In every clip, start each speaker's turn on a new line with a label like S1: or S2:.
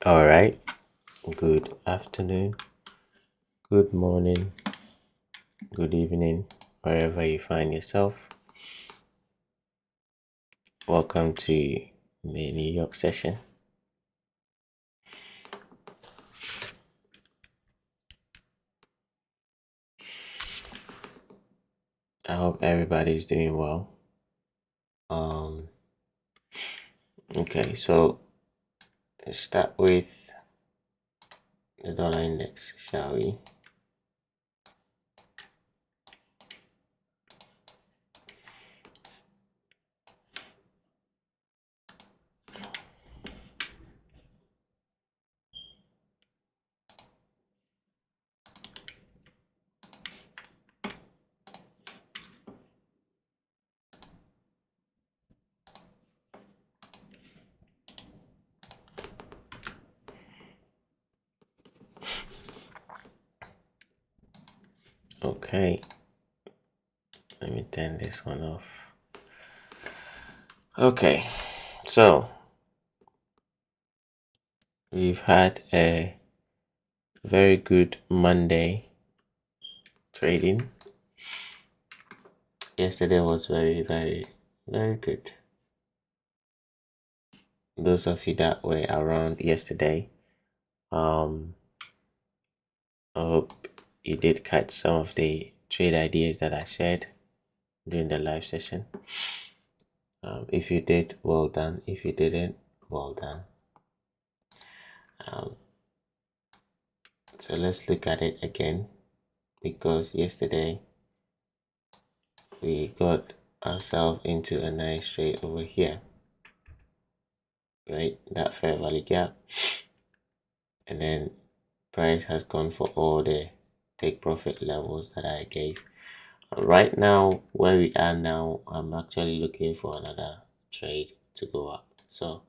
S1: All right. Good afternoon, good morning, good evening, wherever you find yourself. Welcome to the New York session. I hope everybody's doing well. Okay, so let's start with the dollar index, shall we? Okay, let me turn this one off. Okay, so we've had a very good Monday trading. Yesterday was very, very, very good. Those of you that were around yesterday, I hope you did catch some of the trade ideas that I shared during the live session. If you did, well done. If you didn't, well done. So let's look at it again, because yesterday we got ourselves into a nice trade over here, right? That fair value gap, and then price has gone for all the take profit levels that I gave. Right now, where we are now, I'm actually looking for another trade to go up. So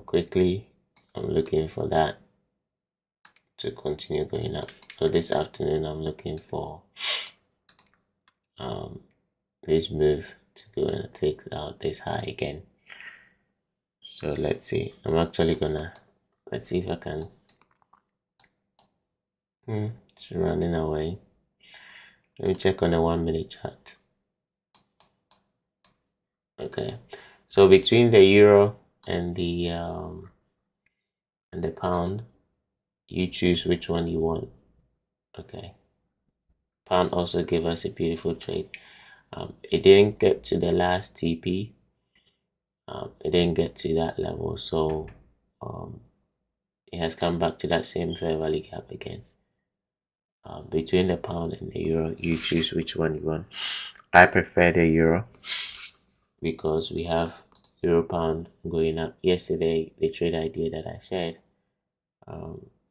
S1: quickly, I'm looking for that to continue going up. So this afternoon, I'm looking for this move to go and take out this high again. So let's see. I'm actually gonna, let's see if I can. It's running away. Let me check on the 1 minute chart. Okay, so between the euro and the pound, you choose which one you want. Okay, pound also gave us a beautiful trade. It didn't get to the last TP. It didn't get to that level, so it has come back to that same fair value gap again. Between the pound and the euro, you choose which one you want. I prefer the euro because we have euro pound going up. Yesterday, the trade idea that I shared,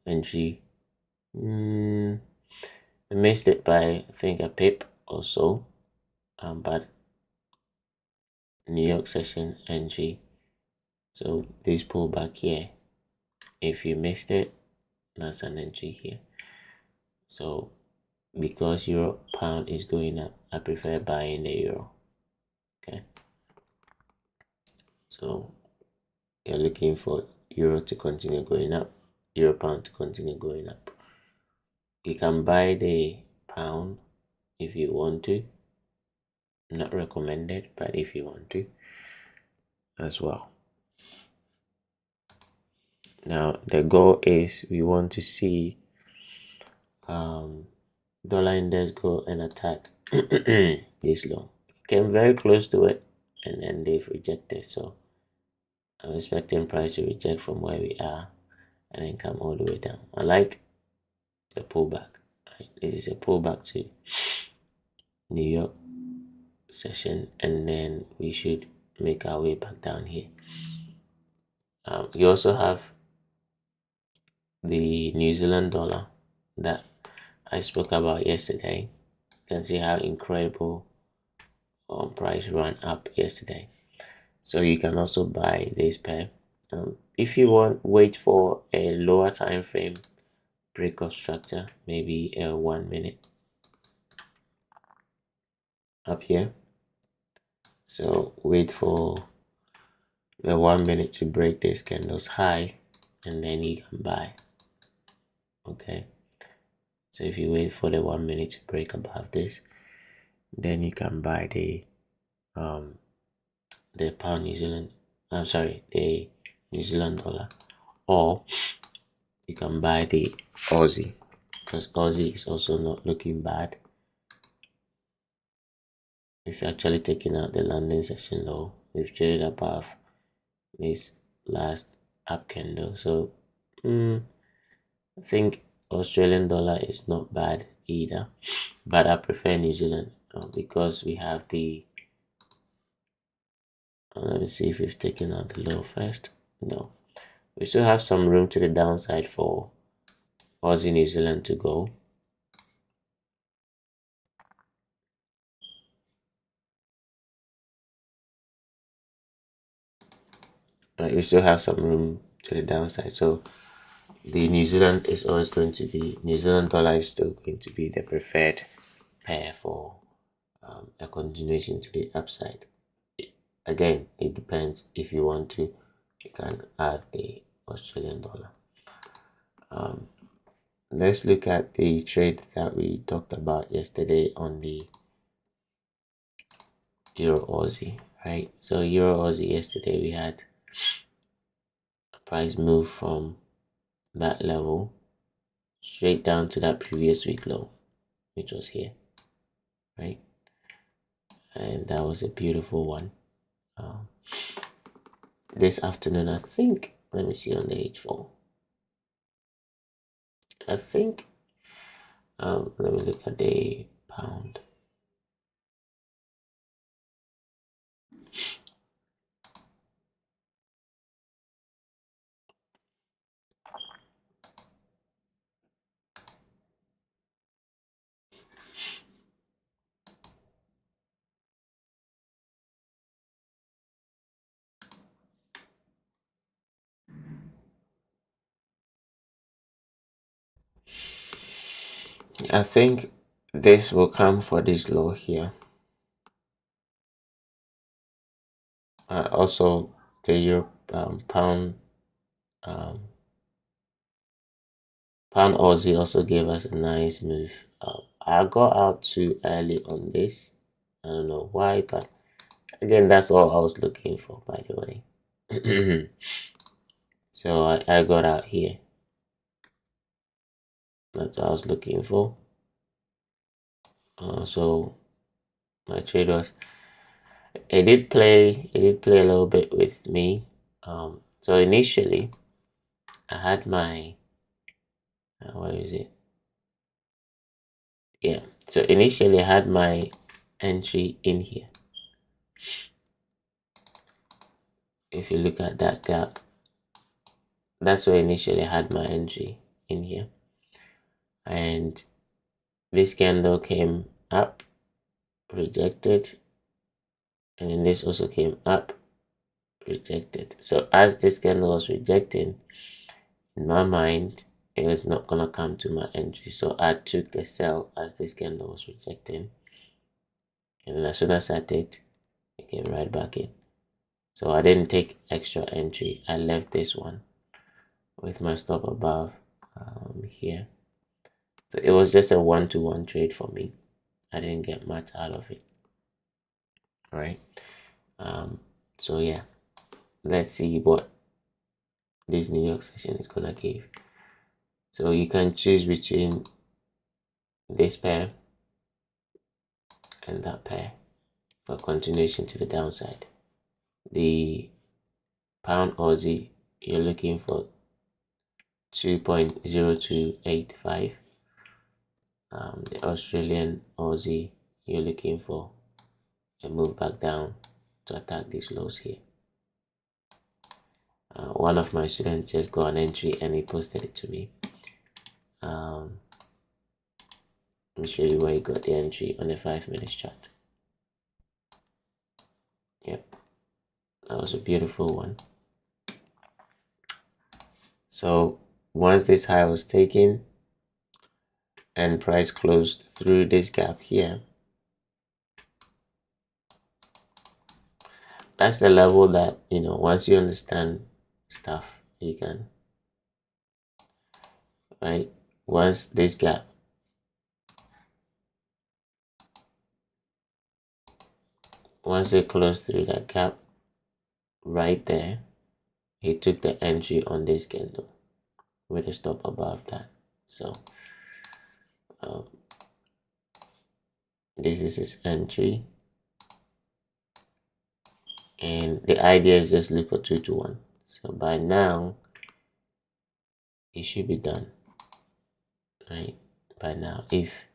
S1: entry, I missed it by I think a pip or so, but New York session entry. So this pullback here, if you missed it, that's an entry here. So because euro pound is going up, I prefer buying the euro. Okay, so you're looking for euro to continue going up, euro pound to continue going up. You can buy the pound if you want to, not recommended, but if you want to as well. Now the goal is we want to see dollar index go and attack this low. Came very close to it and then they've rejected. So I'm expecting price to reject from where we are and then come all the way down. I like the pullback. Right? This is a pullback to New York session, and then we should make our way back down here. You also have the New Zealand dollar that I spoke about yesterday. You can see how incredible price ran up yesterday. So you can also buy this pair. If you want, wait for a lower time frame break of structure, maybe 1 minute up here. So wait for the 1 minute to break this candle's high, and then you can buy. Okay, so if you wait for the 1 minute to break above this, then you can buy the pound New Zealand, I'm sorry, the New Zealand dollar, or you can buy the Aussie, because Aussie is also not looking bad. If you're actually taking out the London session low, we've traded above this last up candle. So I think Australian dollar is not bad either, but I prefer New Zealand because we have the let me see if we've taken out the low first. No, we still have some room to the downside for Aussie New Zealand to go. Right, we still have some room to the downside. So the New Zealand is always going to be, New Zealand dollar is still going to be the preferred pair for a continuation to the upside. Again, it depends. If you want to, you can add the Australian dollar. Let's look at the trade that we talked about yesterday on the Euro Aussie, right? So Euro Aussie yesterday we had a price move from that level straight down to that previous week low, which was here, right? And that was a beautiful one. This afternoon, I think, let me see on the H4. I think, let me look at the pound. I think this will come for this low here. Also, the Euro pound pound Aussie also gave us a nice move. I got out too early on this. I don't know why, but again, that's all I was looking for, by the way. So I got out here. That's what I was looking for. So my trade was, it did play a little bit with me. So initially I had my where is it? Yeah. So initially I had my entry in here. If you look at that gap, that's where initially I had my entry in here. And this candle came up, rejected, and then this also came up, rejected. So as this candle was rejecting, in my mind, it was not gonna come to my entry. So I took the sell as this candle was rejecting. And then as soon as I did, it came right back in. So I didn't take extra entry. I left this one with my stop above here. So it was just a 1-to-1 trade for me. I didn't get much out of it. All right. So yeah, let's see what this New York session is gonna give. So you can choose between this pair and that pair for continuation to the downside. The pound Aussie, you're looking for 2.0285. The Australian Aussie, you're looking for a move back down to attack these lows here. One of my students just got an entry and he posted it to me. Let me show you where he got the entry on a 5-minute chart. Yep, that was a beautiful one. So once this high was taken and price closed through this gap here, that's the level that, once you understand stuff, you can right? Once this gap, once it closed through that gap right there, he took the entry on this candle with a stop above that. So this is his entry, and the idea is just look for 2 to 1. So by now it should be done, right? By now, if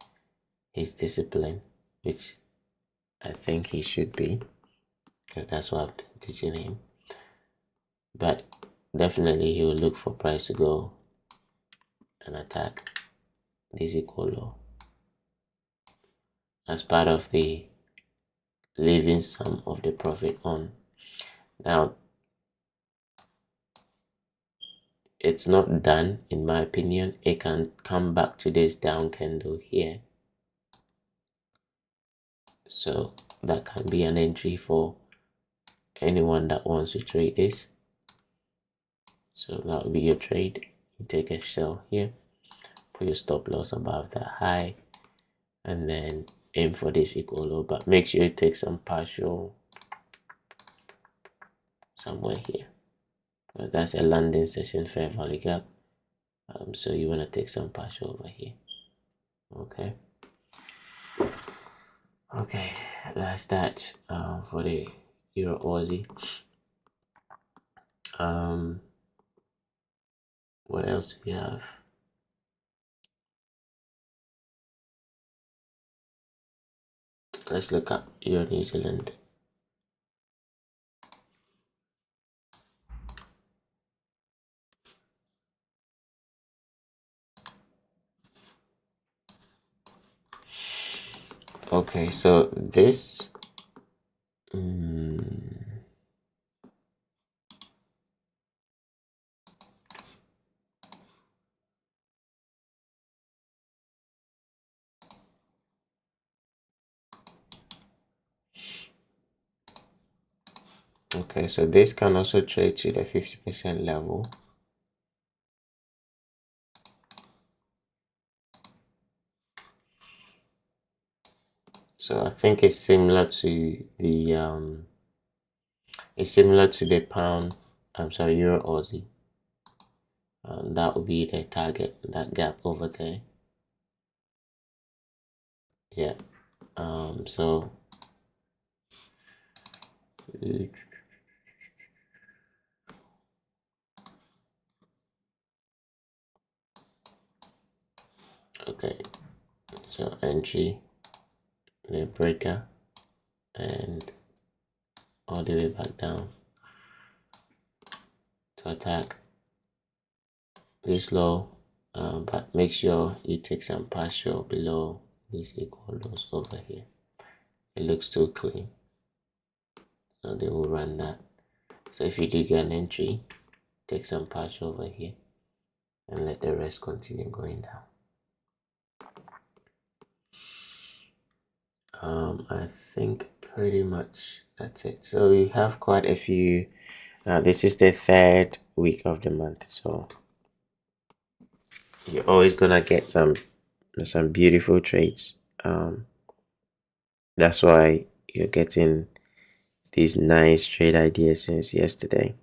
S1: he's disciplined, which I think he should be, because that's what I've been teaching him. But definitely he will look for price to go and attack this equal low as part of the leaving some of the profit on. Now, it's not done in my opinion. It can come back to this down candle here, so that can be an entry for anyone that wants to trade this. So that will be your trade. You take a sell here, put your stop loss above that high, and then aim for this equal low, but make sure you take some partial somewhere here. That's a landing session fair value gap, so you want to take some partial over here. Okay, that's that for the Euro Aussie. What else do we have? Let's look at Euro New Zealand. Okay, so this okay, so this can also trade to the 50% level. So I think it's similar to the pound. I'm sorry, Euro Aussie. That would be the target, that gap over there. Yeah. So okay, so entry, the breaker, and all the way back down to attack this low, but make sure you take some partial below this equal lows over here. It looks too clean, so they will run that. So if you do get an entry, take some partial over here and let the rest continue going down. I think pretty much that's it. So we have quite a few. This is the 3rd week of the month, so you're always gonna get some beautiful trades. That's why you're getting these nice trade ideas since yesterday.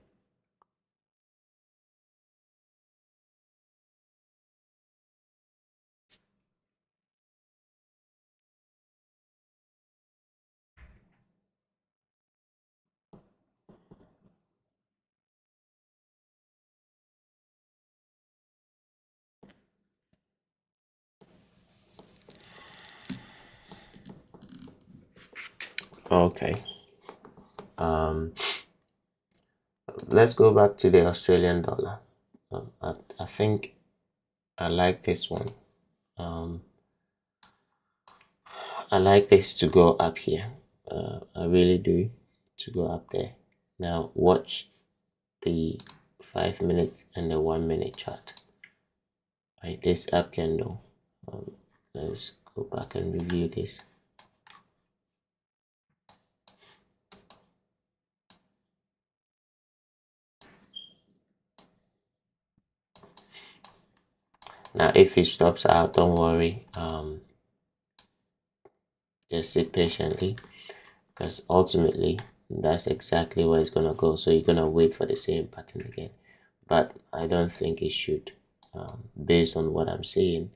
S1: Okay. Let's go back to the Australian dollar. I think I like this one. I like this to go up here. I really do, to go up there. Now watch the 5 minutes and the 1 minute chart. Right, this up candle. Let's go back and review this. Now if it stops out, don't worry, just sit patiently, because ultimately that's exactly where it's gonna go. So you're gonna wait for the same pattern again, but I don't think it should. Based on what I'm seeing,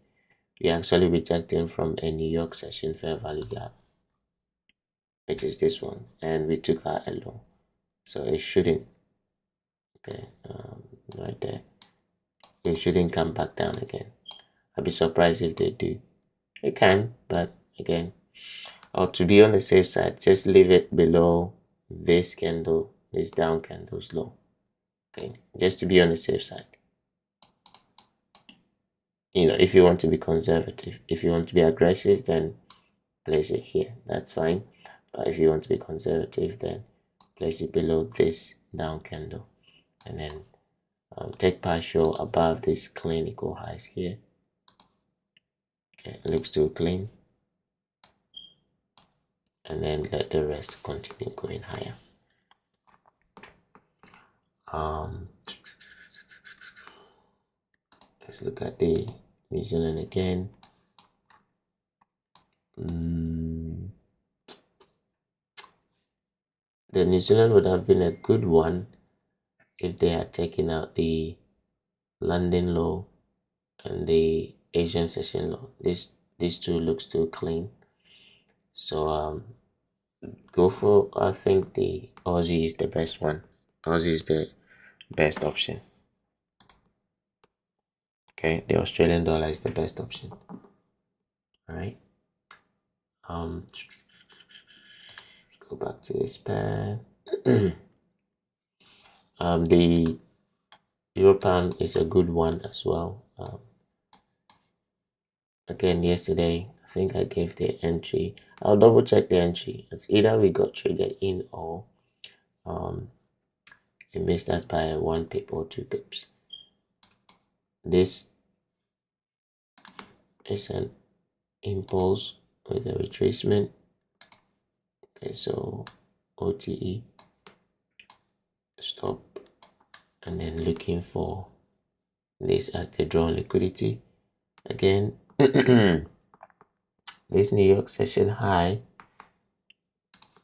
S1: we're actually rejecting from a New York session fair value gap, which is this one, and we took our LO, so it shouldn't. Okay, right there, it shouldn't come back down again. I'd be surprised if they do. It can, but again, or to be on the safe side, just leave it below this candle, this down candle's low. Okay, just to be on the safe side. You know, if you want to be conservative, if you want to be aggressive, then place it here. That's fine. But if you want to be conservative, then place it below this down candle, and then take partial above this clean equal highs here. Okay, it looks too clean, and then let the rest continue going higher. Let's look at the New Zealand again. The New Zealand would have been a good one if they had taken out the London low and the Asian session low. These two looks too clean. So go for, I think the Aussie is the best one. Aussie is the best option. Okay, the Australian dollar is the best option. All right. Let's go back to this pair. The European is a good one as well. Again, yesterday I think I gave the entry. I'll double check the entry. It's either we got triggered in or it missed us by 1 pip or 2 pips. This is an impulse with a retracement. Okay, so OTE stop, and then looking for this as the drawn liquidity again. This New York session high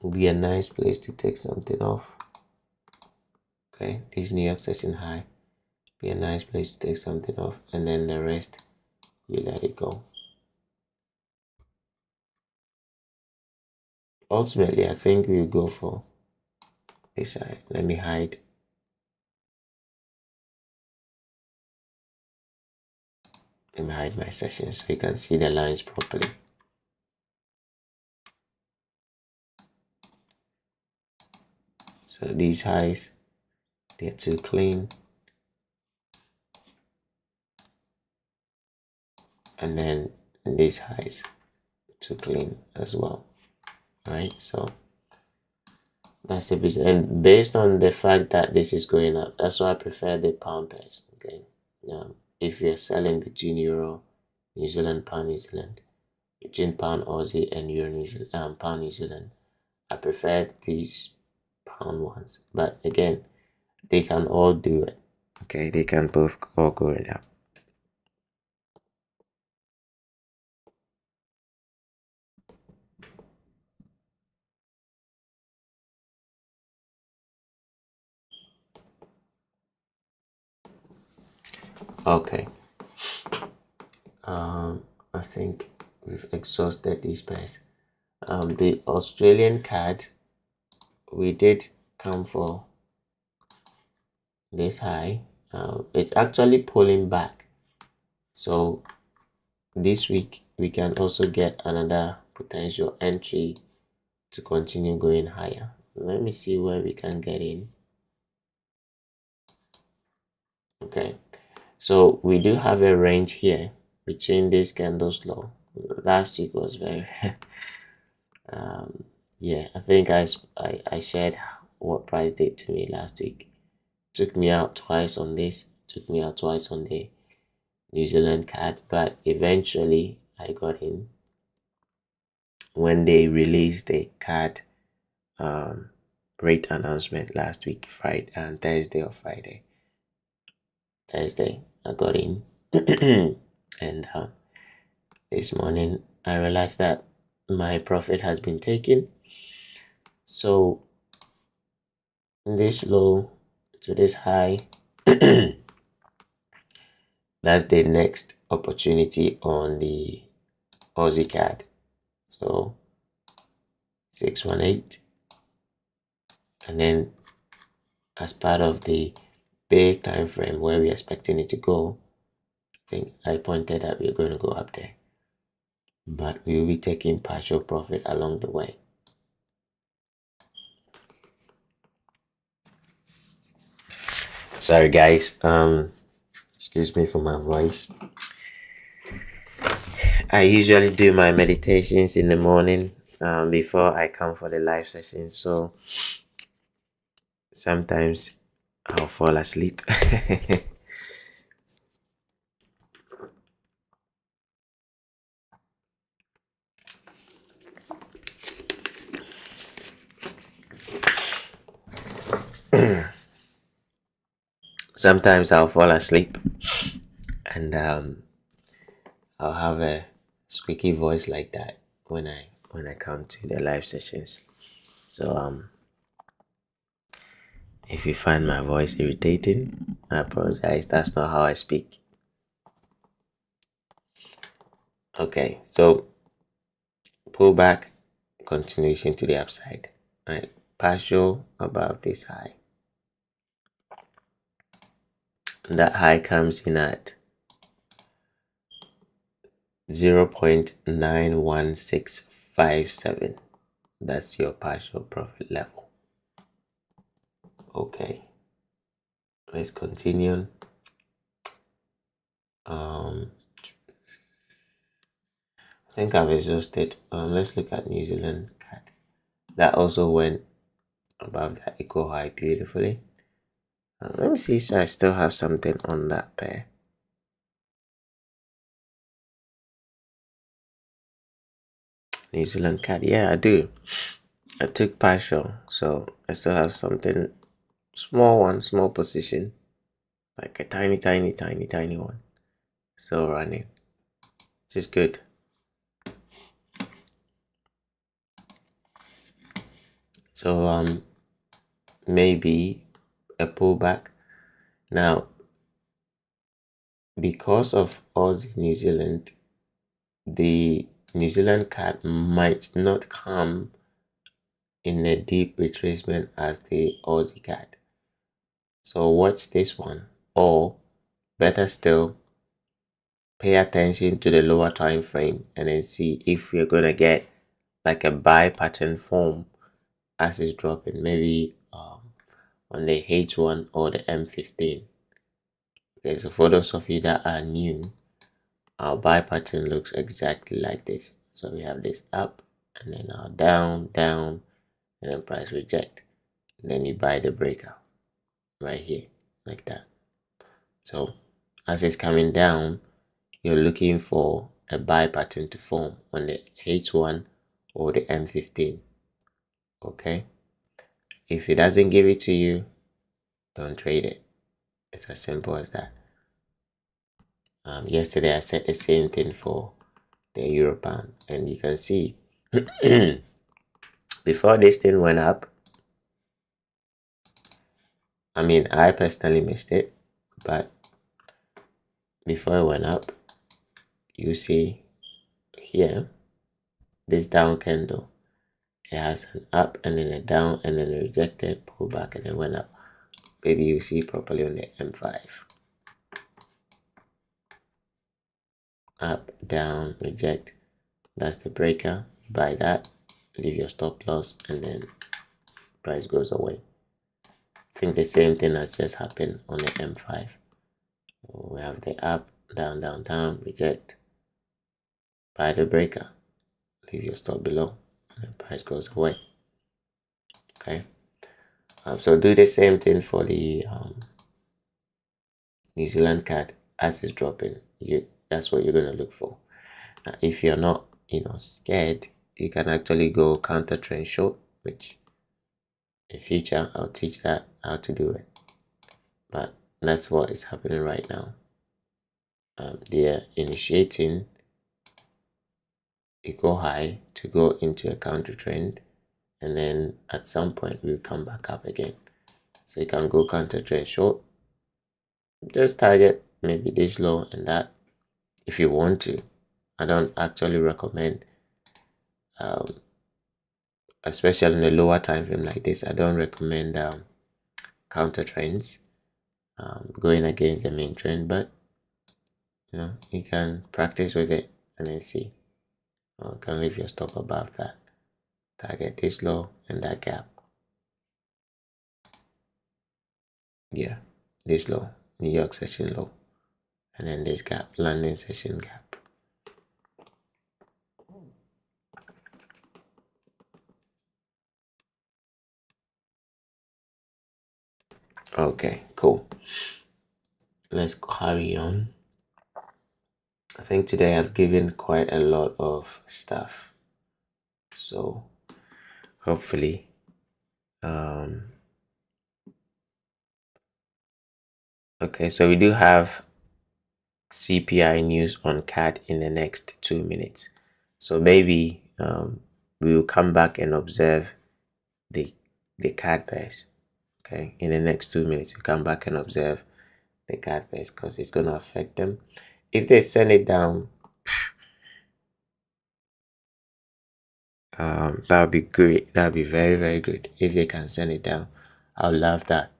S1: will be a nice place to take something off. Okay, this New York session high be a nice place to take something off, and then the rest you let it go. Ultimately, I think we'll go for this side. Let me hide. Let me hide my session so you can see the lines properly. So these highs, they're too clean. And then these highs too clean as well. Right? So that's the business. And based on the fact that this is going up, that's why I prefer the pound pairs. Okay. If you're selling between Euro, New Zealand, Pound New Zealand, between Pound Aussie and Euro New Zealand, Pound New Zealand, I prefer these pound ones. But again, they can all do it. Okay, they can both all go it up. Okay. I think we've exhausted these pairs. The Australian card, we did come for this high. It's actually pulling back. So this week we can also get another potential entry to continue going higher. Let me see where we can get in. Okay, so we do have a range here between this candles low. Last week was very yeah, I think I shared what price did to me last week. Took me out twice on this, took me out twice on the New Zealand card, but eventually I got in when they released the card rate announcement last week, Friday and Thursday or Friday. Thursday I got in. And this morning I realized that my profit has been taken. So this low to this high, that's the next opportunity on the Aussie CAD. So 618, and then as part of the big time frame where we're expecting it to go, I think I pointed that we're going to go up there, but we will be taking partial profit along the way. Sorry guys, excuse me for my voice. I usually do my meditations in the morning before I come for the live session, so sometimes I'll fall asleep. Sometimes I'll fall asleep and I'll have a squeaky voice like that when I come to the live sessions. So if you find my voice irritating, I apologize. That's not how I speak. Okay, so pull back, continuation to the upside. Right, partial above this high. That high comes in at 0.91657. That's your partial profit level. Okay, let's continue. I think I've exhausted. Let's look at New Zealand CAD. That also went above that equal high beautifully. Let me see if I still have something on that pair. New Zealand CAD, yeah, I do. I took partial, so I still have something small position, like a tiny one, still running, which is good. So maybe a pullback. Now, because of Aussie New Zealand, the New Zealand CAD might not come in a deep retracement as the Aussie CAD. So watch this one, or better still, pay attention to the lower time frame and then see if we're gonna get like a buy pattern form as it's dropping, maybe on the H1 or the M15. Okay, so for those of you that are new, our buy pattern looks exactly like this. So we have this up and then our down, and then price reject. And then you buy the breakout right here, like that. So as it's coming down, you're looking for a buy pattern to form on the H1 or the M15. Okay, if it doesn't give it to you, don't trade it. It's as simple as that. Yesterday I said the same thing for the Euro pound, and you can see before this thing went up, I mean, I personally missed it, but before it went up, you see here this down candle, it has an up and then a down and then a rejected, pull back, and then went up. Maybe you see properly on the M5. Up, down, reject. That's the breaker. Buy that, leave your stop loss, and then price goes away. I think the same thing has just happened on the M5. We have the up, down, reject. Buy the breaker, leave your stop below, and the price goes away. Okay. So do the same thing for the New Zealand CAD as it's dropping. That's what you're gonna look for. Now, if you're not, scared, you can actually go counter trend short, which in future I'll teach that how to do it. But that's what is happening right now. they're initiating a go high to go into a counter trend, and then at some point we'll come back up again. So you can go counter trend short, just target maybe this low and that if you want to. I don't actually recommend, especially in a lower time frame like this, I don't recommend counter trends going against the main trend, but you can practice with it and then see. You can leave your stop above that, target this low and that gap. Yeah, this low, New York session low, and then this gap, London session gap. Okay, cool. Let's carry on. I think today I've given quite a lot of stuff, so hopefully okay, so we do have CPI news on CAD in the next 2 minutes, so maybe we will come back and observe the CAD pairs. Okay, in the next 2 minutes we come back and observe the CAD pairs because it's going to affect them. If they send it down, that would be great. That would be very, very good if they can send it down. I'll love that.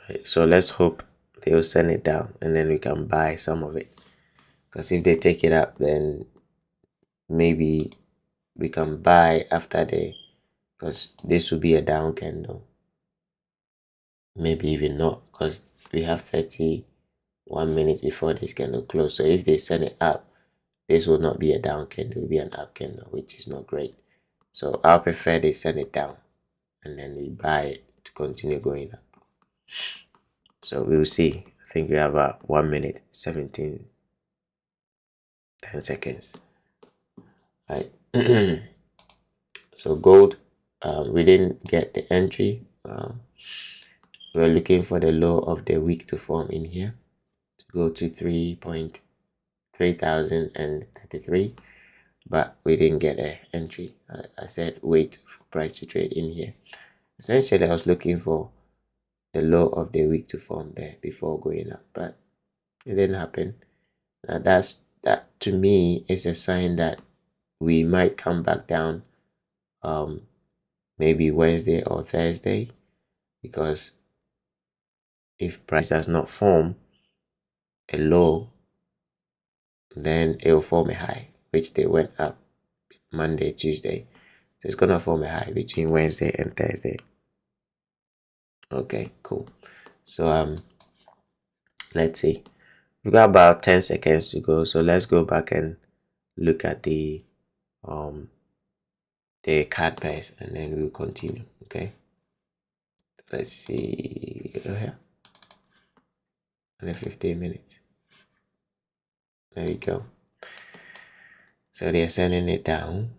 S1: Right, so let's hope they'll send it down and then we can buy some of it, because if they take it up, then maybe we can buy after because this will be a down candle, maybe even not, because we have 31 minutes before this candle close. So if they send it up, this will not be a down candle, it will be an up candle, which is not great. So I'll prefer they send it down and then we buy it to continue going up. So we'll see. I think we have 1 minute 10 seconds. Right. So gold, we didn't get the entry. We're looking for the low of the week to form in here to go to 3,3033, but we didn't get an entry. I said wait for price to trade in here. Essentially, I was looking for the low of the week to form there before going up, but it didn't happen. That to me is a sign that we might come back down maybe Wednesday or Thursday, because if price does not form a low, then it will form a high, which they went up Monday, Tuesday. So it's gonna form a high between Wednesday and Thursday. Okay, cool. So let's see. We've got about 10 seconds to go. So let's go back and look at the CAD pairs and then we'll continue. Okay. Let's see here. Only 15 minutes. There we go. So they're sending it down.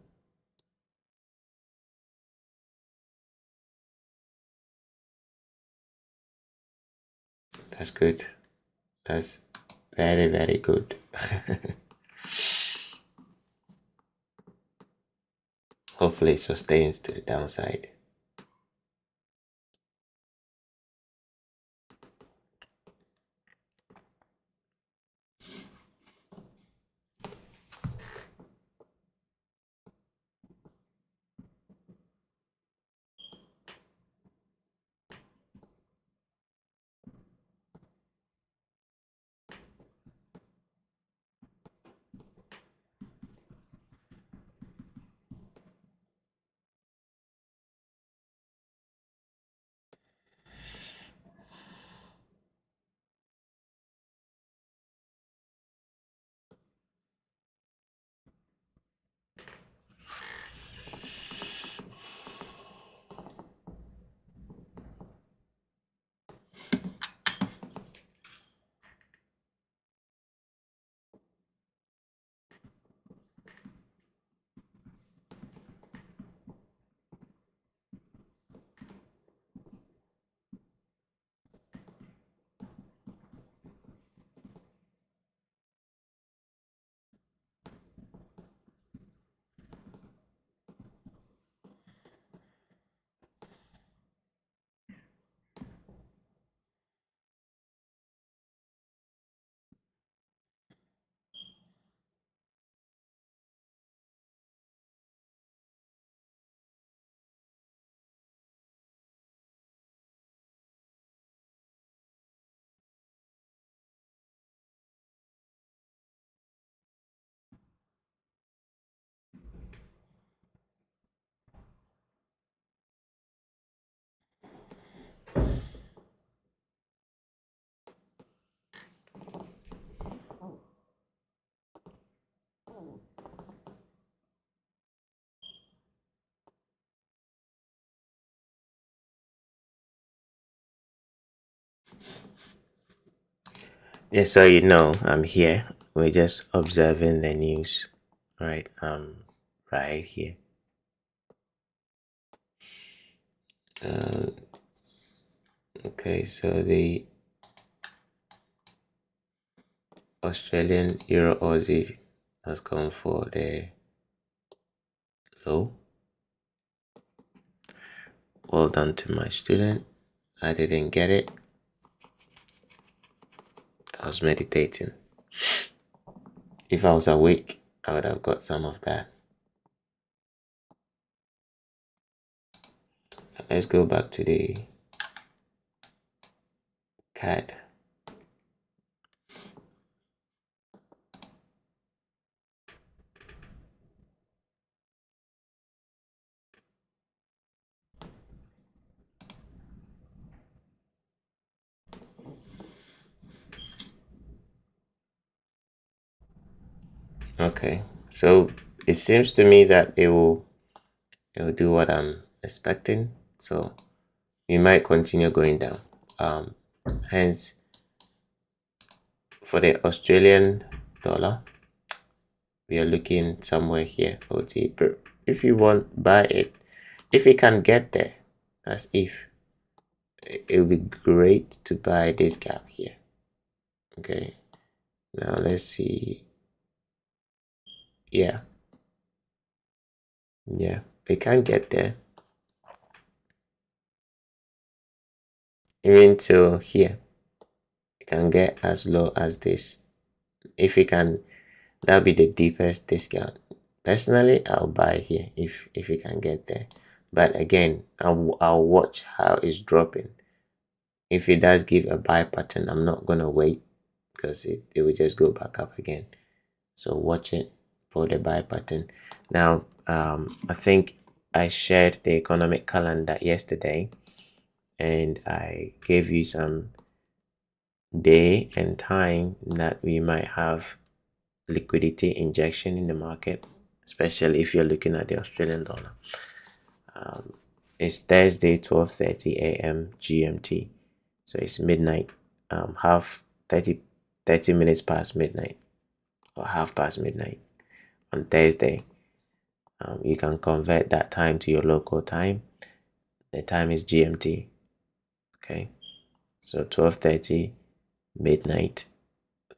S1: That's good. That's very, very good. Hopefully it sustains to the downside. Just so you know, I'm here. We're just observing the news. All right, right here. Okay, so the Australian Euro Aussie has gone for the low. Well done to my student. I didn't get it. I was meditating. If I was awake, I would have got some of that. Let's go back to the CAD. Okay, so it seems to me that it will do what I'm expecting. So we might continue going down. Hence, for the Australian dollar, we are looking somewhere here. OT. If you want, buy it. If it can get there, that's if. It would be great to buy this gap here. Okay. Now let's see. Yeah. Yeah. They can get there. Even till here. It can get as low as this. If it can, that'll be the deepest discount. Personally, I'll buy here if it can get there. But again, I'll watch how it's dropping. If it does give a buy pattern, I'm not gonna wait because it will just go back up again. So watch it for the buy pattern. Now, I think I shared the economic calendar yesterday, and I gave you some day and time that we might have liquidity injection in the market, especially if you're looking at the Australian dollar. It's Thursday, 12:30 a.m. GMT, so it's midnight. Half 30 minutes past midnight, or half past midnight on Thursday. You can convert that time to your local time. The time is GMT. Okay, so 12:30 midnight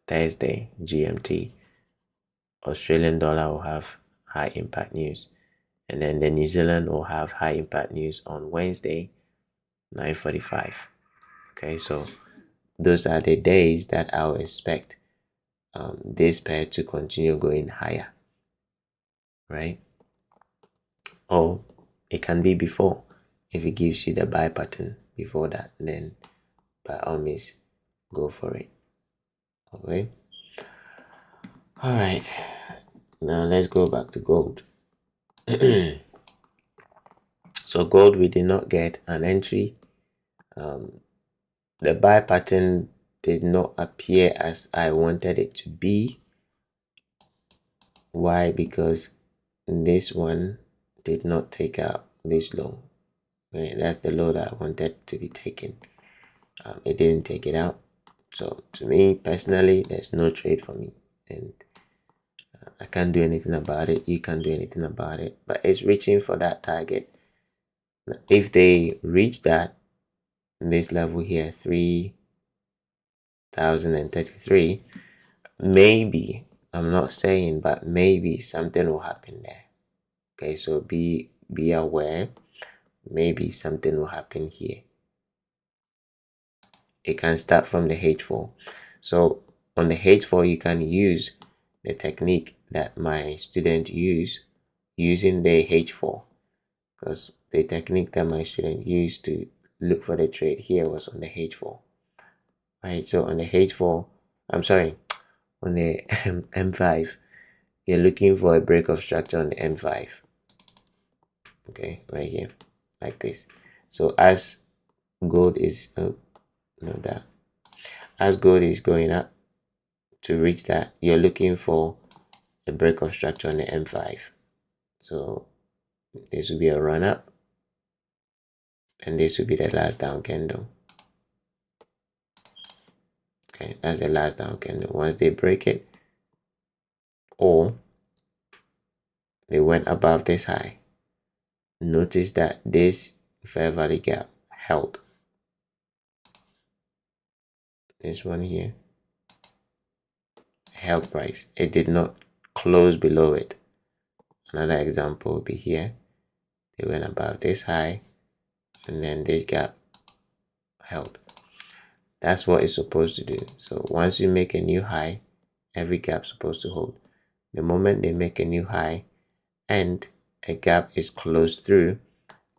S1: Thursday GMT. Australian dollar will have high impact news, and then the New Zealand will have high impact news on Wednesday 9:45. Okay, so those are the days that I'll expect this pair to continue going higher, right? Or it can be before. If it gives you the buy pattern before that, then by all means go for it. Okay, all right, now let's go back to gold. So gold, we did not get an entry. The buy pattern did not appear as I wanted it to be. Why? Because this one did not take out this low. Right? That's the low that I wanted to be taken. It didn't take it out. So to me personally, there's no trade for me, and I can't do anything about it. You can't do anything about it. But it's reaching for that target. If they reach that, this level here, 3,033, maybe, I'm not saying, but maybe something will happen there. Okay, so be aware. Maybe something will happen here. It can start from the H4. So on the H4, you can use the technique that my student using the H4, because the technique that my student used to look for the trade here was on the H4. Right, so on the H4, I'm sorry, on the M5, you're looking for a break of structure on the M5. Okay, right here, like this. So as gold is, not that, as gold is going up to reach that, you're looking for a break of structure on the M5. So this will be a run up, and this will be the last down candle. Okay, that's the last down candle. Once they break it, or they went above this high, notice that this fair value gap held. This one here held price. It did not close below it. Another example would be here. They went above this high, and then this gap held. That's what it's supposed to do. So once you make a new high, every gap is supposed to hold. The moment they make a new high and a gap is closed through,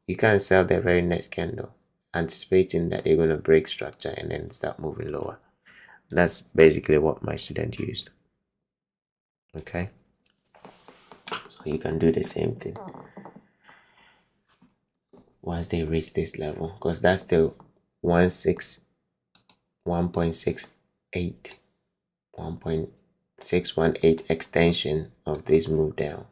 S1: you can sell the very next candle, anticipating that they're going to break structure and then start moving lower. That's basically what my student used. Okay, so you can do the same thing once they reach this level, because that's the 1.618 1.618 extension of this move down.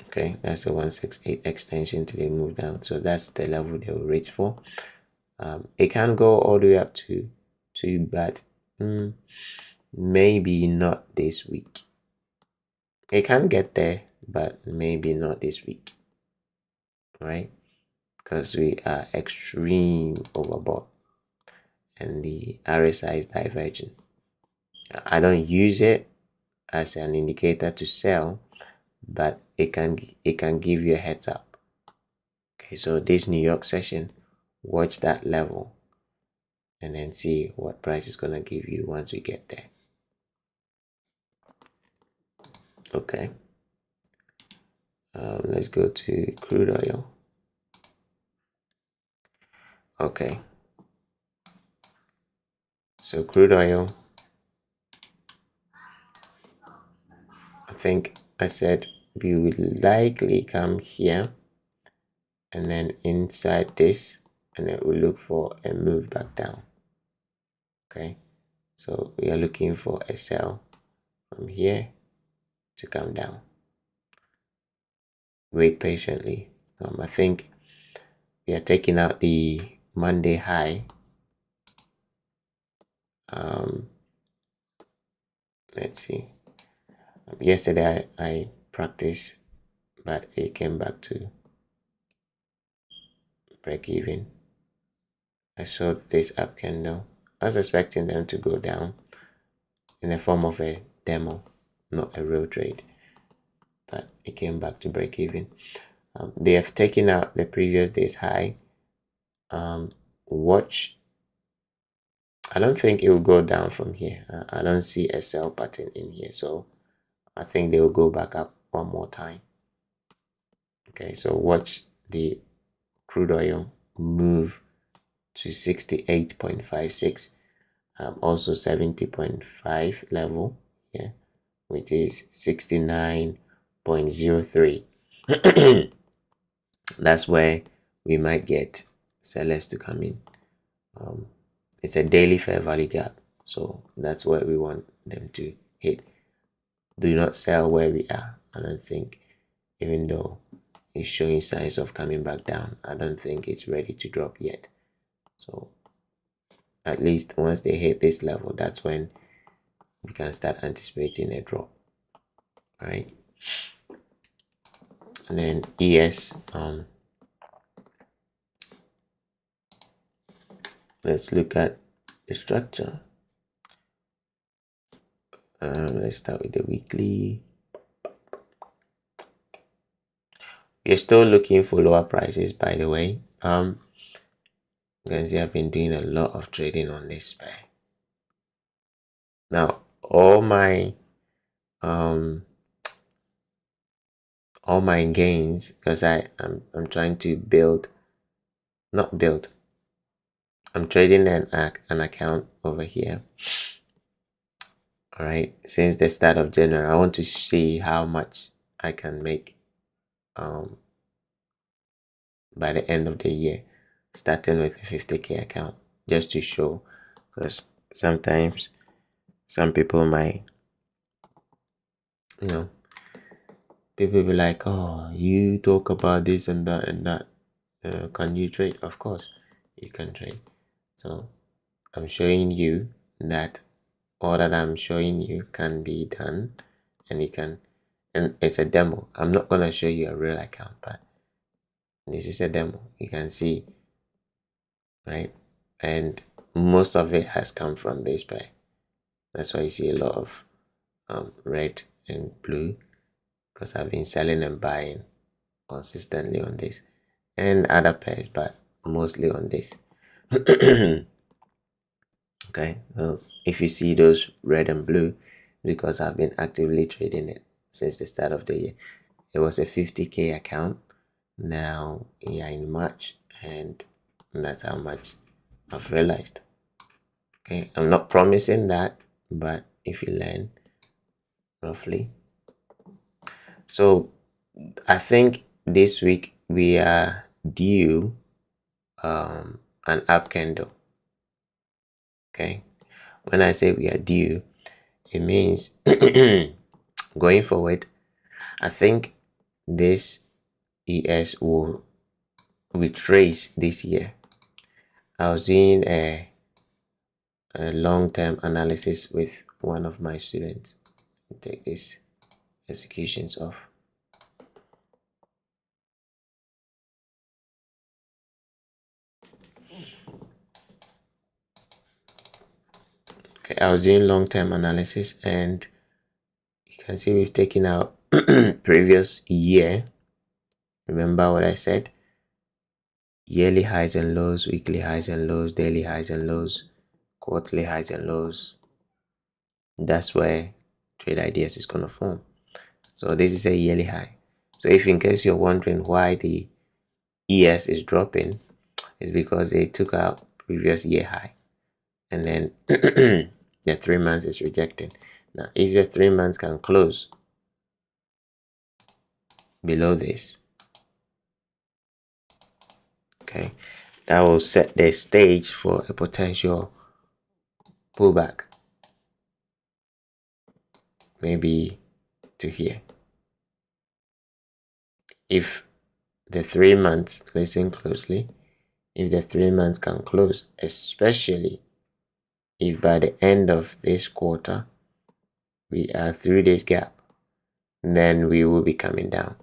S1: Okay, that's a 168 extension to the move down. So that's the level they will reach for. It can go all the way up to but maybe not this week. It can get there, but maybe not this week, right? Because we are extreme overbought and the RSI is diverging. I don't use it as an indicator to sell, but it can give you a heads up. Okay, so this New York session, watch that level and then see what price is going to give you once we get there. Okay, let's go to crude oil. Okay, so crude oil, I think I said we would likely come here and then inside this, and then we'll look for a move back down. Okay, so we are looking for a sell from here to come down. Wait patiently. I think we are taking out the Monday high. Let's see. Yesterday I practiced, but it came back to break even. I saw this up candle. I was expecting them to go down in the form of a demo, not a real trade, but it came back to break even. They have taken out the previous day's high. Watch. I don't think it will go down from here. I don't see a sell pattern in here, so I think they will go back up one more time. Okay, so watch the crude oil move to 68.56, also 70.5 level here, which is 69.03. That's where we might get sellers to come in. It's a daily fair value gap, so that's where we want them to hit. Do not sell where we are. I don't think, even though it's showing signs of coming back down, I don't think it's ready to drop yet. So at least once they hit this level, that's when we can start anticipating a drop, right? And then ES, let's look at the structure. Let's start with the weekly. We're still looking for lower prices, by the way. You can see I've been doing a lot of trading on this pair. Now all my gains, because I'm trying to I'm trading an account over here. All right, since the start of January, I want to see how much I can make by the end of the year, starting with a 50K account, just to show, because sometimes some people might People be like, oh, you talk about this and that and that. Can you trade? Of course, you can trade. So I'm showing you that all that I'm showing you can be done, and you can, and it's a demo. I'm not gonna show you a real account, but this is a demo. You can see, right? And most of it has come from this pair. That's why you see a lot of red and blue, because I've been selling and buying consistently on this and other pairs, but mostly on this. Okay, so if you see those red and blue, because I've been actively trading it since the start of the year. It was a 50k account. Now we are in March, and that's how much I've realized. Okay, I'm not promising that, but if you learn roughly. So I think this week we are due an up candle. Okay, when I say we are due, it means going forward, I think this ES will retrace this year. I was doing a long-term analysis with one of my students. Take these executions off. Okay, I was doing long-term analysis, and you can see we've taken out previous year. Remember what I said? Yearly highs and lows, weekly highs and lows, daily highs and lows, quarterly highs and lows. That's where trade ideas is going to form. So this is a yearly high. So if in case you're wondering why the ES is dropping, it's because they took out previous year high, and then the 3 months is rejected. Now if the 3 months can close below this, okay, that will set the stage for a potential pullback, maybe to here. If the 3 months, listen closely, if the 3 months can close, especially if by the end of this quarter we are through this gap, then we will be coming down.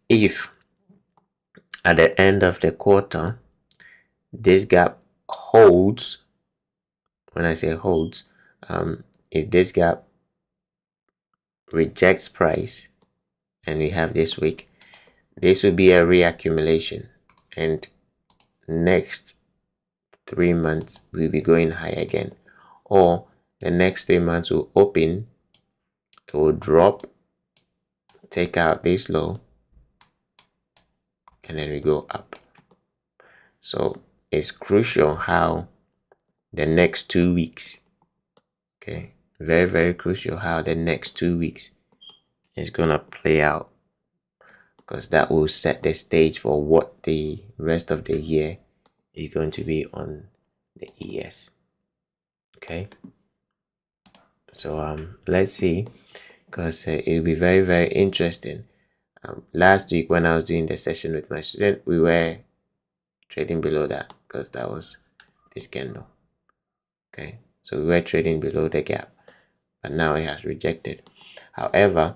S1: If at the end of the quarter this gap holds, when I say holds, if this gap rejects price and we have this week, this will be a reaccumulation, and next 3 months we'll be going high again, or the next 3 months will open, it will drop, take out this low, and then we go up. So it's crucial how the next 2 weeks, okay, very, very crucial how the next 2 weeks is gonna play out, because that will set the stage for what the rest of the year is going to be on the ES. Okay, so let's see, because it'll be very, very interesting. Last week when I was doing the session with my student, we were trading below that, because that was this candle. Okay, so we were trading below the gap, but now it has rejected. However,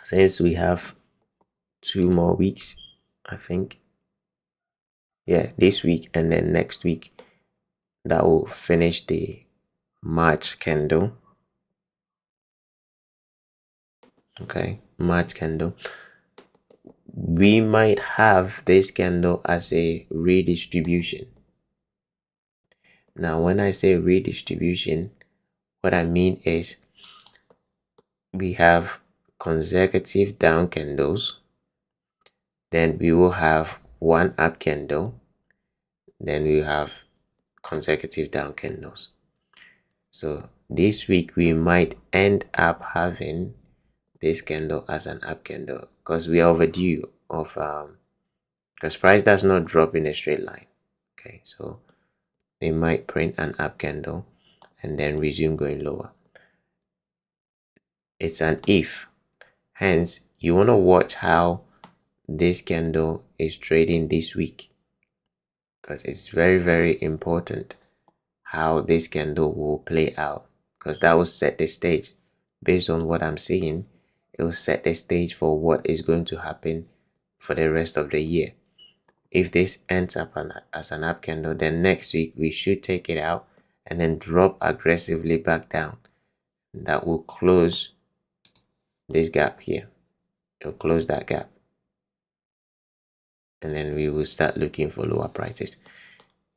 S1: since we have 2 more weeks, I think, yeah, this week and then next week, that will finish the March candle. Okay, March candle. We might have this candle as a redistribution. Now when I say redistribution, what I mean is we have consecutive down candles, then we will have one up candle, then we have consecutive down candles. So this week we might end up having this candle as an up candle, because we are overdue of because price does not drop in a straight line. Okay, so they might print an up candle and then resume going lower. It's an if. Hence, you want to watch how this candle is trading this week, because it's very, very important how this candle will play out, because that will set the stage. Based on what I'm seeing, it will set the stage for what is going to happen for the rest of the year. If this ends up as an up candle, then next week we should take it out and then drop aggressively back down. That will close this gap here. It will close that gap, and then we will start looking for lower prices.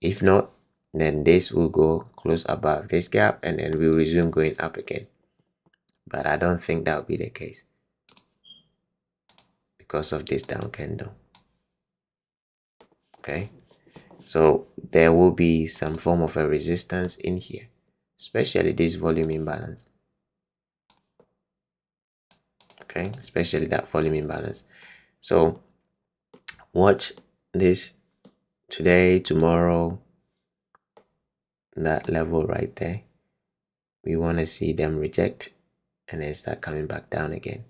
S1: If not, then this will go close above this gap, and then we resume going up again. But I don't think that will be the case because of this down candle. Okay, so there will be some form of a resistance in here, especially this volume imbalance. Okay, especially that volume imbalance. So watch this today, tomorrow, that level right there. We want to see them reject and then start coming back down again.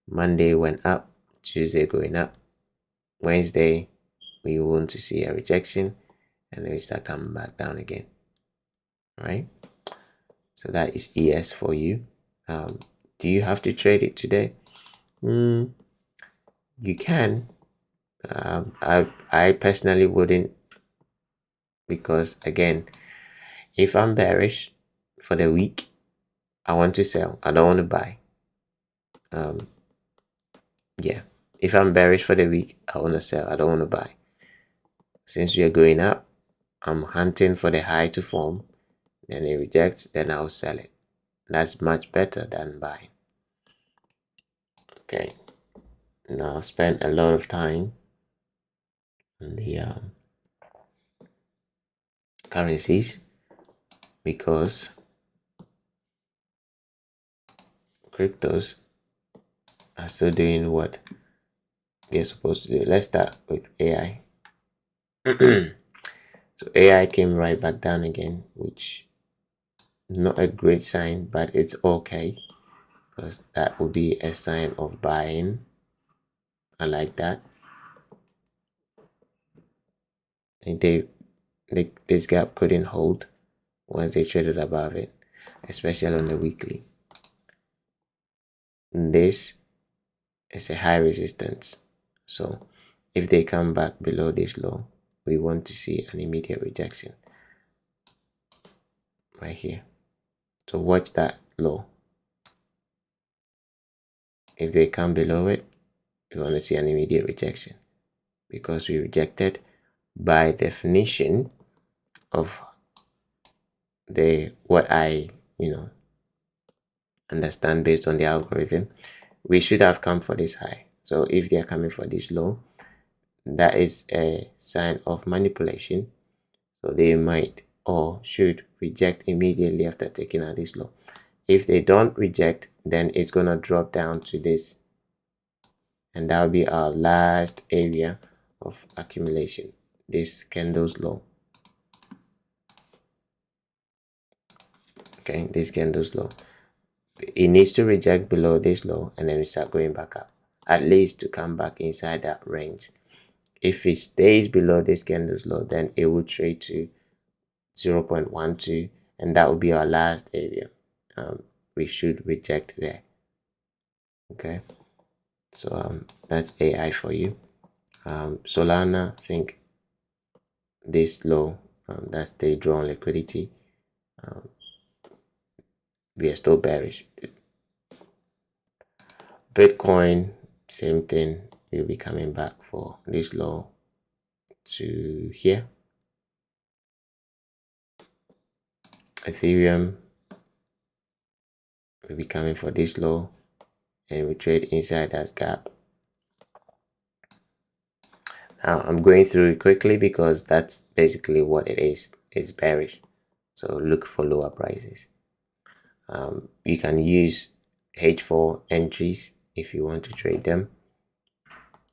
S1: Monday went up, Tuesday going up, Wednesday we want to see a rejection, and then we start coming back down again. All right, so that is ES for you. Do you have to trade it today? You can. I personally wouldn't, because again, if I'm bearish for the week, I want to sell. I don't want to buy. Yeah, if I'm bearish for the week, I want to sell. I don't want to buy. Since we are going up, I'm hunting for the high to form. Then it rejects, then I'll sell it. That's much better than buying. Okay, now I've spent a lot of time on the currencies, because cryptos are still doing what they're supposed to do. Let's start with AI. So AI came right back down again, which is not a great sign, but it's okay, because that would be a sign of buying. I like that. And this gap couldn't hold once they traded above it, especially on the weekly. This is a high resistance, so if they come back below this low, we want to see an immediate rejection right here. So watch that low. If they come below it, we want to see an immediate rejection, because we rejected by definition of what I understand based on the algorithm. We should have come for this high. So if they are coming for this low, that is a sign of manipulation. So they might or should reject immediately after taking out this low. If they don't reject, then it's gonna drop down to this, and that will be our last area of accumulation, this candle's low. Okay, this candle's low. It needs to reject below this low, and then we start going back up, at least to come back inside that range. If it stays below this candle's low, then it will trade to 0.12, and that will be our last area. We should reject there. Okay, so that's AI for you. Solana, I think this low, that's the drawn liquidity. We are still bearish. Bitcoin, same thing. We'll be coming back for this low to here. Ethereum will be coming for this low, and we trade inside that gap. Now I'm going through it quickly because that's basically what it is. It's bearish, so look for lower prices. You can use H4 entries if you want to trade them.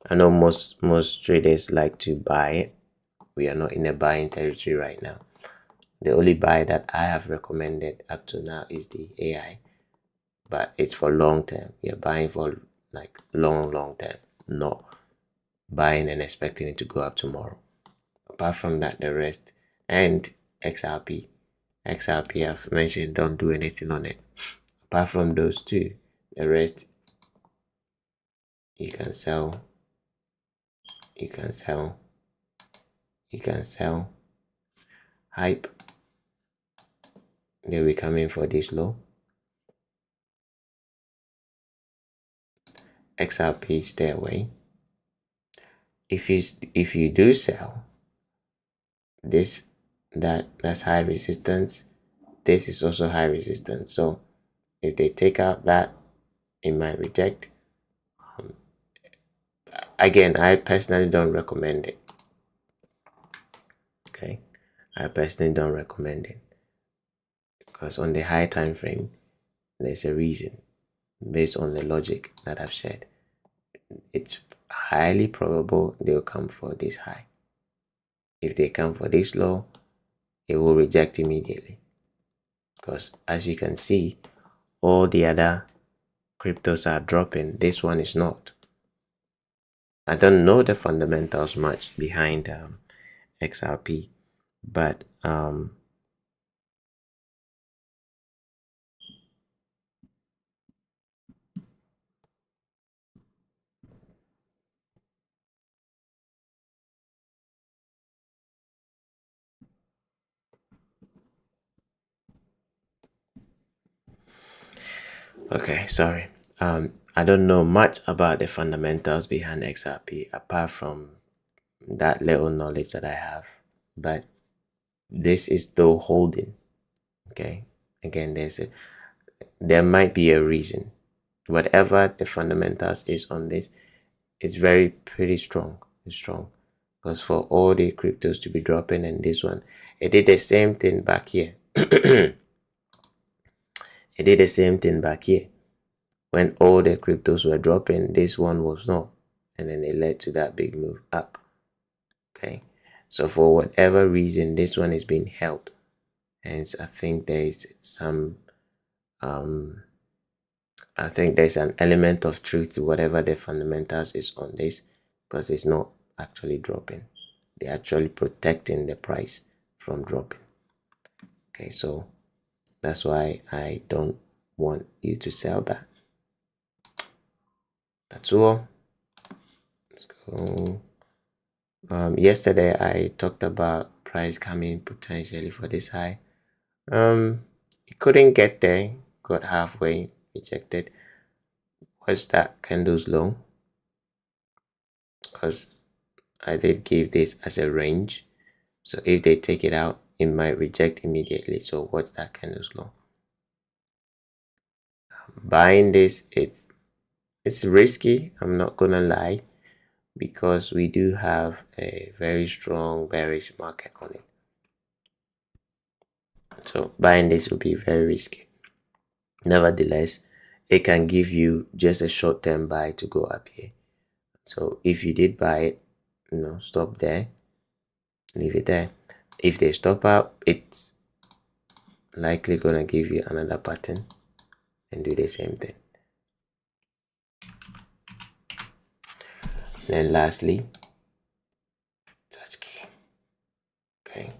S1: I know most traders like to buy it. We are not in a buying territory right now. The only buy that I have recommended up to now is the AI. but it's for long term. You're buying for like long term, not buying and expecting it to go up tomorrow. Apart from that, the rest, and XRP. XRP, I've mentioned, don't do anything on it. Apart from those two, the rest you can sell, you can sell, you can sell. Hype, they'll be coming for this low. XRP, stay away. If you do sell this, that's high resistance. This is also high resistance. So if they take out that, it might reject. Again, I personally don't recommend it. Okay, I personally don't recommend it because on the high time frame, there's a reason based on the logic that I've shared. It's highly probable they'll come for this high. If they come for this low, it will reject immediately, because as you can see, all the other cryptos are dropping. This one is not. I don't know the fundamentals much behind XRP, but okay, sorry. I don't know much about the fundamentals behind XRP apart from that little knowledge that I have, but this is still holding. Okay, again, there might be a reason. Whatever the fundamentals is on this, it's pretty strong. It's strong because for all the cryptos to be dropping, and this one, it did the same thing back here. It did the same thing back here. When all the cryptos were dropping, this one was not, and then it led to that big move up. Okay, so for whatever reason, this one is being held, and I think there is some I think there's an element of truth to whatever the fundamentals is on this, because it's not actually dropping. They're actually protecting the price from dropping. Okay, so that's why I don't want you to sell that. That's all. Let's go. Yesterday I talked about price coming potentially for this high. It couldn't get there, got halfway, rejected. What's that candle's low? Because I did give this as a range, so if they take it out, it might reject immediately. So what's that candle's low? Buying this, it's risky, I'm not gonna lie, because we do have a very strong bearish market on it. So buying this will be very risky. Nevertheless, it can give you just a short-term buy to go up here. So if you did buy it, stop there, leave it there. If they stop up, it's likely gonna give you another pattern and do the same thing. And then lastly, touch key. Okay.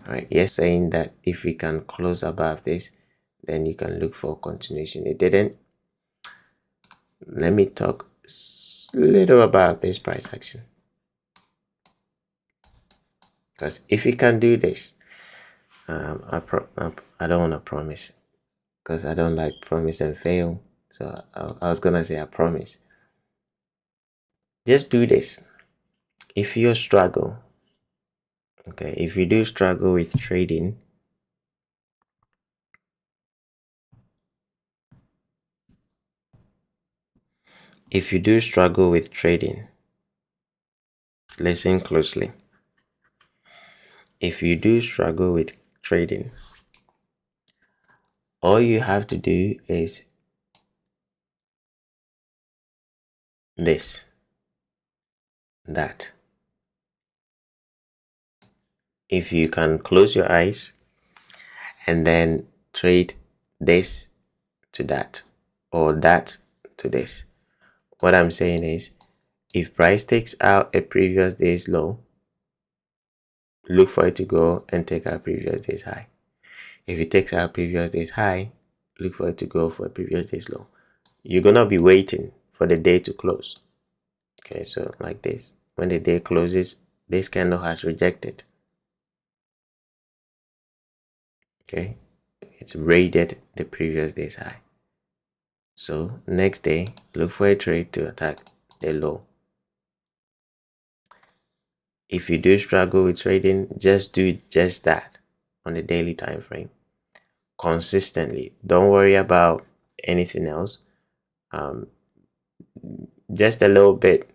S1: All right, yes, saying that if we can close above this, then you can look for continuation. It didn't. Let me talk a little about this price action, because if we can do this, I don't want to promise, because I don't like promise and fail. So I was gonna say I promise. Just do this. If you struggle, okay, if you do struggle with trading, listen closely. If you do struggle with trading, all you have to do is that. If you can close your eyes and then trade this to that or that to this. What I'm saying is, if price takes out a previous day's low, look for it to go and take out previous day's high. If it takes out previous day's high, look for it to go for a previous day's low. You're gonna be waiting for the day to close. Okay, so like this, when the day closes, this candle has rejected. Okay, it's raided the previous day's high. So next day, look for a trade to attack the low. If you do struggle with trading, just do just that on the daily time frame consistently. Don't worry about anything else. Just a little bit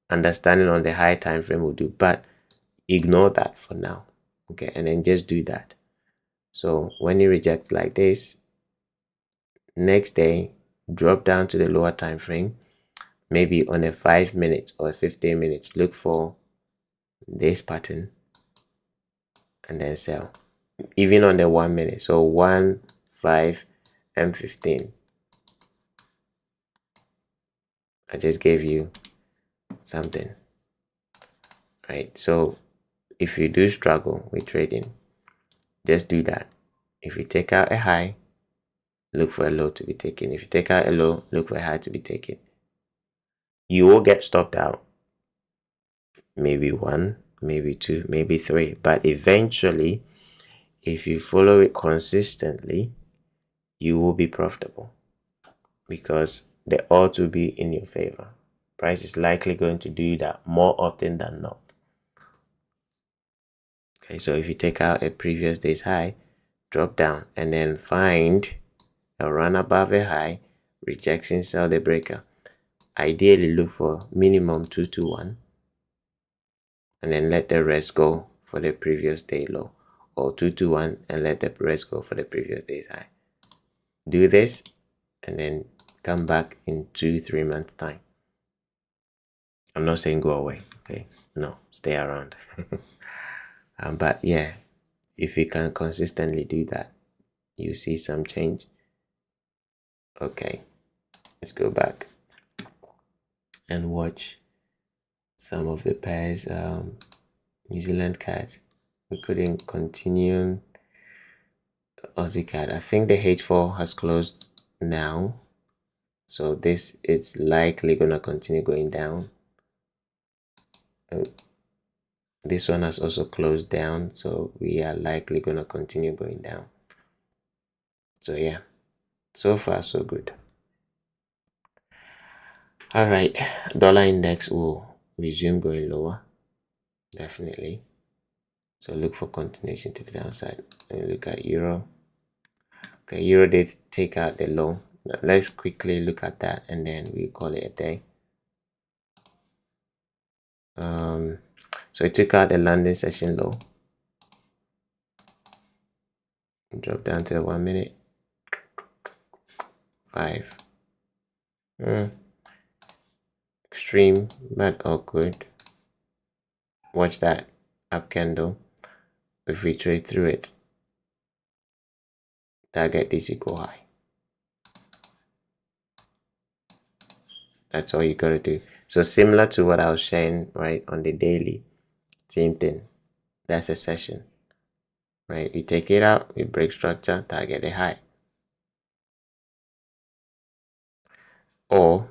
S1: understanding on the high time frame will do, but ignore that for now. Okay, and then just do that. So when you reject like this, next day drop down to the lower time frame, maybe on a 5 minutes or 15 minutes, look for this pattern and then sell. Even on the 1 minute, so 1, 5 and 15. I just gave you something, right? So if you do struggle with trading, just do that. If you take out a high, look for a low to be taken. If you take out a low, look for a high to be taken. You will get stopped out, maybe 1, maybe 2, maybe 3, but eventually, if you follow it consistently, you will be profitable because the odds will be in your favor. Price is likely going to do that more often than not. Okay, so if you take out a previous day's high, drop down and then find a run above a high, rejection, sell the breaker. Ideally look for minimum 221 and then let the rest go for the previous day low, or 221 and let the rest go for the previous day's high. Do this and then come back in 2-3 months time. I'm not saying go away, okay? No, stay around. But yeah, if you can consistently do that, you see some change. Okay, let's go back and watch some of the pairs. New Zealand CAD, we couldn't continue. Aussie CAD, I think the H4 has closed now, so this is likely gonna continue going down. This one has also closed down, so we are likely gonna continue going down. So yeah, so far so good. All right, dollar index will resume going lower, definitely. So look for continuation to the downside. And look at euro. Okay, euro did take out the low. Now, let's quickly look at that and then we call it a day. So it took out the London session low. Drop down to 1 minute. 5. Extreme but awkward. Watch that up candle. If we trade through it, target this equal high. That's all you gotta do. So similar to what I was sharing right on the daily, same thing. That's a session, right? You take it out, we break structure, target the high. Or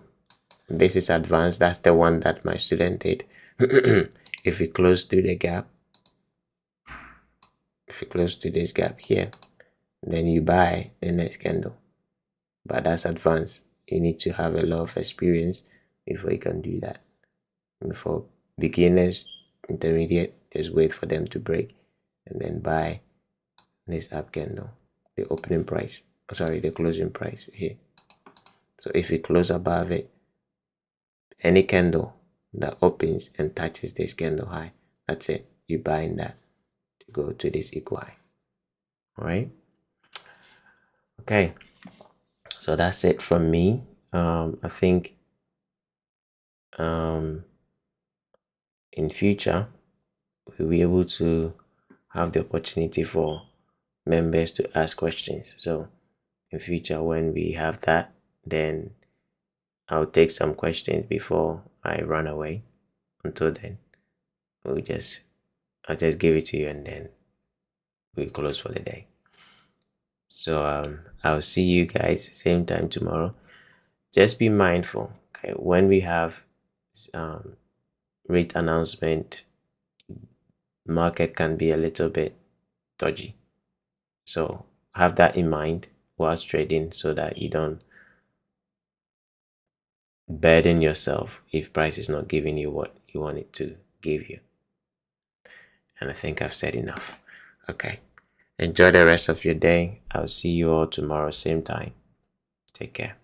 S1: this is advanced. That's the one that my student did. If we close through the gap, if you close to this gap here, then you buy the next candle. But that's advanced. You need to have a lot of experience before you can do that. And for beginners, intermediate, just wait for them to break and then buy this up candle, the opening price, sorry, the closing price here. So if you close above it, any candle that opens and touches this candle high, that's it. You buying that to go to this equal high. All right. Okay. So that's it from me. I think in future we'll be able to have the opportunity for members to ask questions. So in future, when we have that, then I'll take some questions before I run away. Until then, I'll just give it to you, and then we close for the day. So I'll see you guys same time tomorrow. Just be mindful, okay? When we have rate announcement, market can be a little bit dodgy. So have that in mind whilst trading, so that you don't burden yourself if price is not giving you what you want it to give you. And I think I've said enough. Okay. Enjoy the rest of your day. I'll see you all tomorrow, same time. Take care.